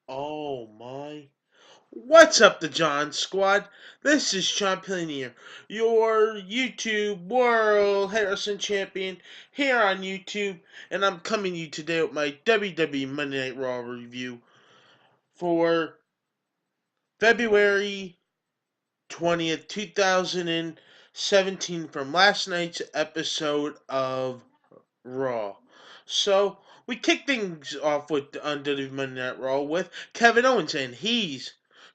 Oh my. What's up, the John Squad? This is John Pillinier, your YouTube World Harrison Champion here on YouTube, and I'm coming to you today with my WWE Monday Night Raw review for February 20th, 2017 from last night's episode of Raw. So we kick things off with under the Monday Night Raw with Kevin Owens, and he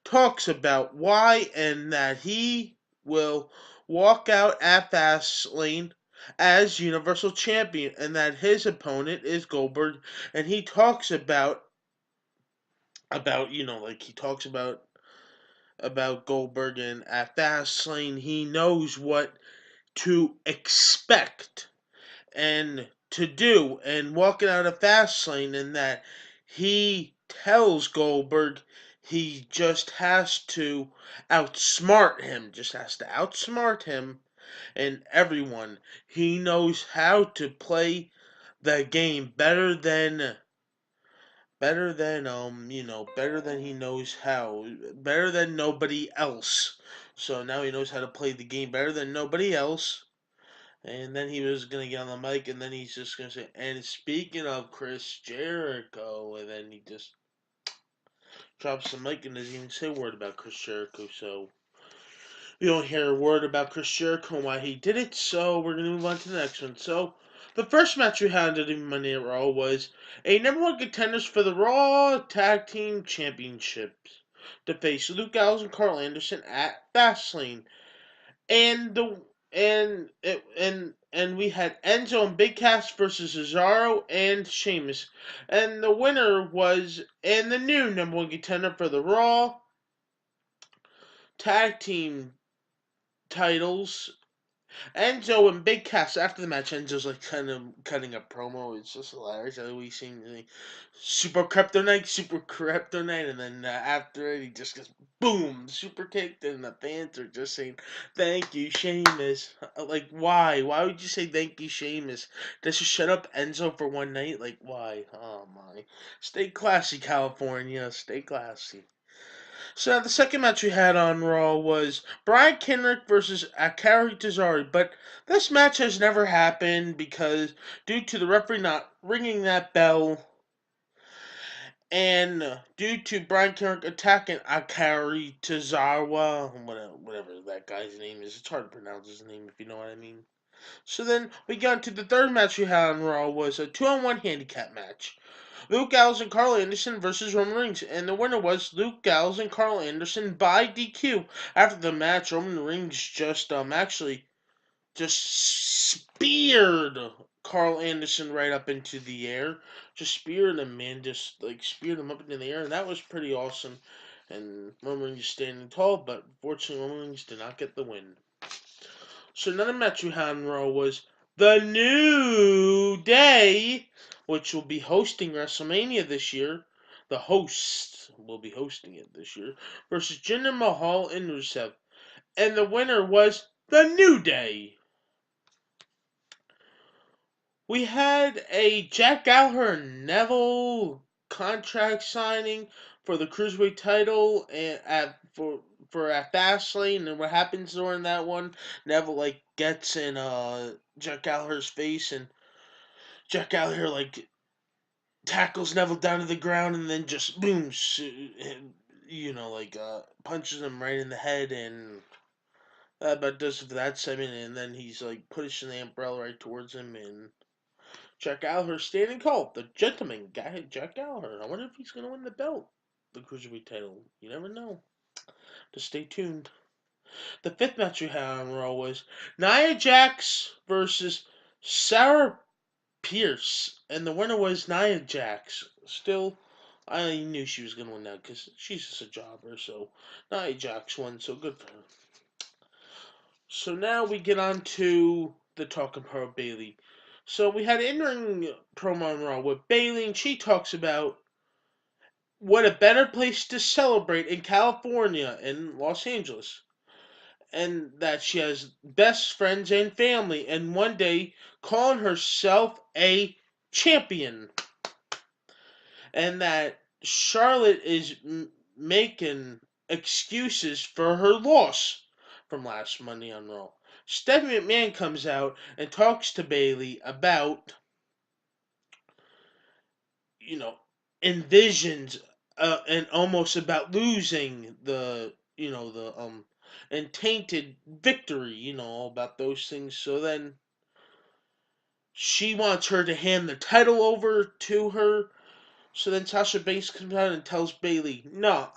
talks about why and that he will walk out at Fastlane as Universal Champion, and that his opponent is Goldberg, and he talks about like he talks about Goldberg, and at Fastlane he knows what to expect and to do, and walking out of Fastlane, and that he tells Goldberg he just has to outsmart him and everyone. He knows how to play the game better than he knows how, better than nobody else. So now he knows how to play the game better than nobody else. And then he was going to get on the mic, and then he's just going to say, and speaking of Chris Jericho, and then he just drops the mic and doesn't even say a word about Chris Jericho. So you don't hear a word about Chris Jericho and why he did it. So we're going to move on to the next one. So the first match we had at Monday Night Raw was a number one contenders for the Raw Tag Team Championships to face Luke Gallows and Carl Anderson at Fastlane. And the and we had Enzo and Big Cass versus Cesaro and Sheamus. And the winner was and the new number one contender for the Raw Tag Team titles, Enzo and Big Cass. After the match, Enzo's like kind of cutting a promo. It's just hilarious. We seen like, super kryptonite, and then after it, he just goes boom, super kicked, and the fans are just saying, "Thank you, Sheamus." Like, why? Why would you say thank you, Sheamus? Just shut up, Enzo, for one night. Like, why? Oh my! Stay classy, California. Stay classy. So the second match we had on Raw was Brian Kendrick versus Akari Tazari, but this match has never happened because due to the referee not ringing that bell, and due to Brian Kendrick attacking Akari Tozawa, whatever that guy's name is. It's hard to pronounce his name if you know what I mean. So then we got into the third match we had on Raw was a 2-on-1 handicap match. Luke Gallows and Carl Anderson versus Roman Reigns, and the winner was Luke Gallows and Carl Anderson by DQ. After the match, Roman Reigns just speared Carl Anderson right up into the air. Just speared him, man. Just like speared him up into the air, and that was pretty awesome. And Roman Reigns standing tall, but fortunately Roman Reigns did not get the win. So another match we had on Raw was The New Day, which will be hosting WrestleMania this year. The host will be hosting it this year versus Jinder Mahal and Rusev. And the winner was The New Day. We had a Jack Gallagher and Neville contract signing for the Cruiserweight title and at Fastlane, and what happens during that one, Neville like gets in Jack Gallagher's face, and Jack Gallagher like tackles Neville down to the ground, and then just booms, punches him right in the head, and that about does it for that segment. And then he's like pushing the umbrella right towards him, and Jack Gallagher standing tall, the gentleman guy, Jack Gallagher. I wonder if he's gonna win the belt, the Cruiserweight title. You never know. Just stay tuned. The fifth match we had on Raw was Nia Jax versus Sarah Pierce, and the winner was Nia Jax. Still, I knew she was gonna win that because she's just a jobber. So Nia Jax won, so good for her. So now we get on to the talking her Bailey. So we had an in-ring promo on Raw with Bailey, and she talks about what a better place to celebrate in California, in Los Angeles, and that she has best friends and family, and one day calling herself a champion, and that Charlotte is making excuses for her loss from last Monday on Raw. Stephanie McMahon comes out and talks to Bayley about, you know, envisions and almost about losing the and tainted victory, all about those things. So then she wants her to hand the title over to her. So then Sasha Banks comes out and tells Bayley, "No,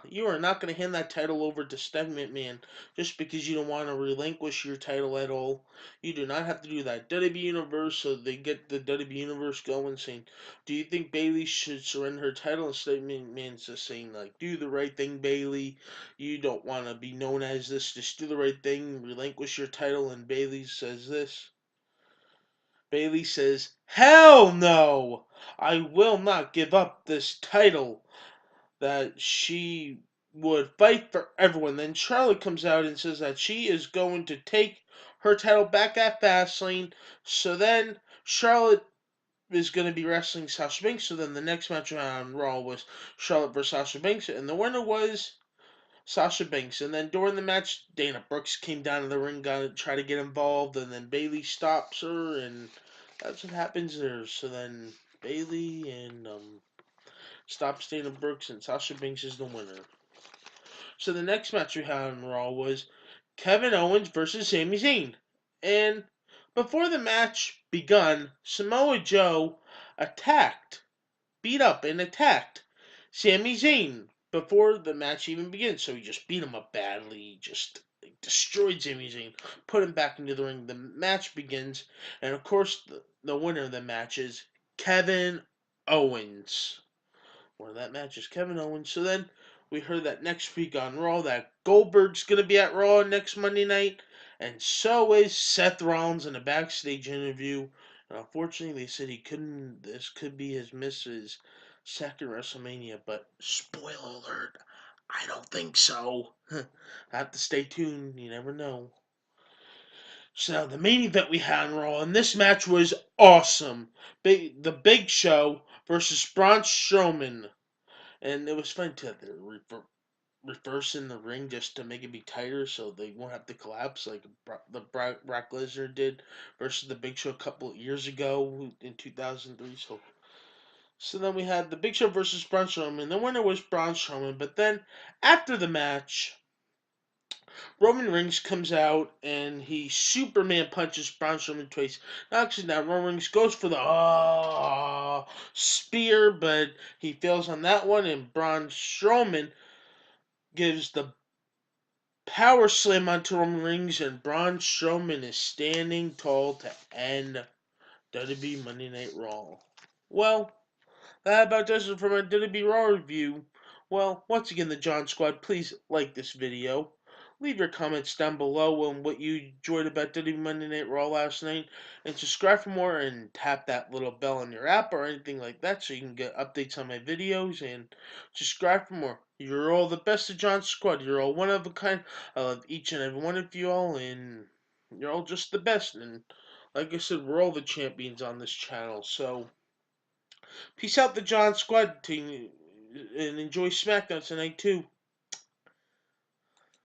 you are not going to hand that title over to Stephanie McMahon just because you don't want to relinquish your title at all. You do not have to do that." WWE Universe, so they get the WWE Universe going, saying, "Do you think Bayley should surrender her title?" And Stephanie McMahon's just saying, like, "Do the right thing, Bayley. You don't want to be known as this. Just do the right thing. Relinquish your title." And Bayley says this. Bayley says, "Hell no! I will not give up this title." That she would fight for everyone. Then Charlotte comes out and says that she is going to take her title back at Fastlane. So then Charlotte is going to be wrestling Sasha Banks. So then the next match on Raw was Charlotte versus Sasha Banks. And the winner was Sasha Banks. And then during the match, Dana Brooks came down to the ring, got to try to get involved, and then Bayley stops her, and that's what happens there. So then Bayley and stops Dana Brooks, and Sasha Banks is the winner. So the next match we had on Raw was Kevin Owens versus Sami Zayn. And before the match begun, Samoa Joe beat up and attacked Sami Zayn before the match even begins. So he just beat him up badly, just destroyed Sami Zayn, put him back into the ring. The match begins, and of course, the winner of the match is Kevin Owens. Winner of that match is Kevin Owens. So then we heard that next week on Raw that Goldberg's going to be at Raw next Monday night, and so is Seth Rollins in a backstage interview. And unfortunately, they said he couldn't. This could be his misses second WrestleMania, but spoiler alert, I don't think so. I have to stay tuned. You never know. So now the main event we had on Raw, and this match was awesome. The Big Show versus Braun Strowman, and it was fun to reverse in the ring just to make it be tighter so they won't have to collapse like Brock Lesnar did versus the Big Show a couple of years ago in 2003. So then we had the Big Show versus Braun Strowman. The winner was Braun Strowman, but then after the match, Roman Reigns comes out and he Superman punches Braun Strowman twice. Actually, now Roman Reigns goes for the spear, but he fails on that one, and Braun Strowman gives the power slam onto Roman Reigns, and Braun Strowman is standing tall to end WWE Monday Night Raw. Well, that about does it for my WWE Raw review. Well, once again, the John Squad, please like this video. Leave your comments down below on what you enjoyed about WWE Monday Night Raw last night. And subscribe for more and tap that little bell on your app or anything like that so you can get updates on my videos. And subscribe for more. You're all the best of John Squad. You're all one of a kind. I love each and every one of you all. And you're all just the best. And like I said, we're all the champions on this channel. So peace out, the John Squad team, and enjoy SmackDown tonight too.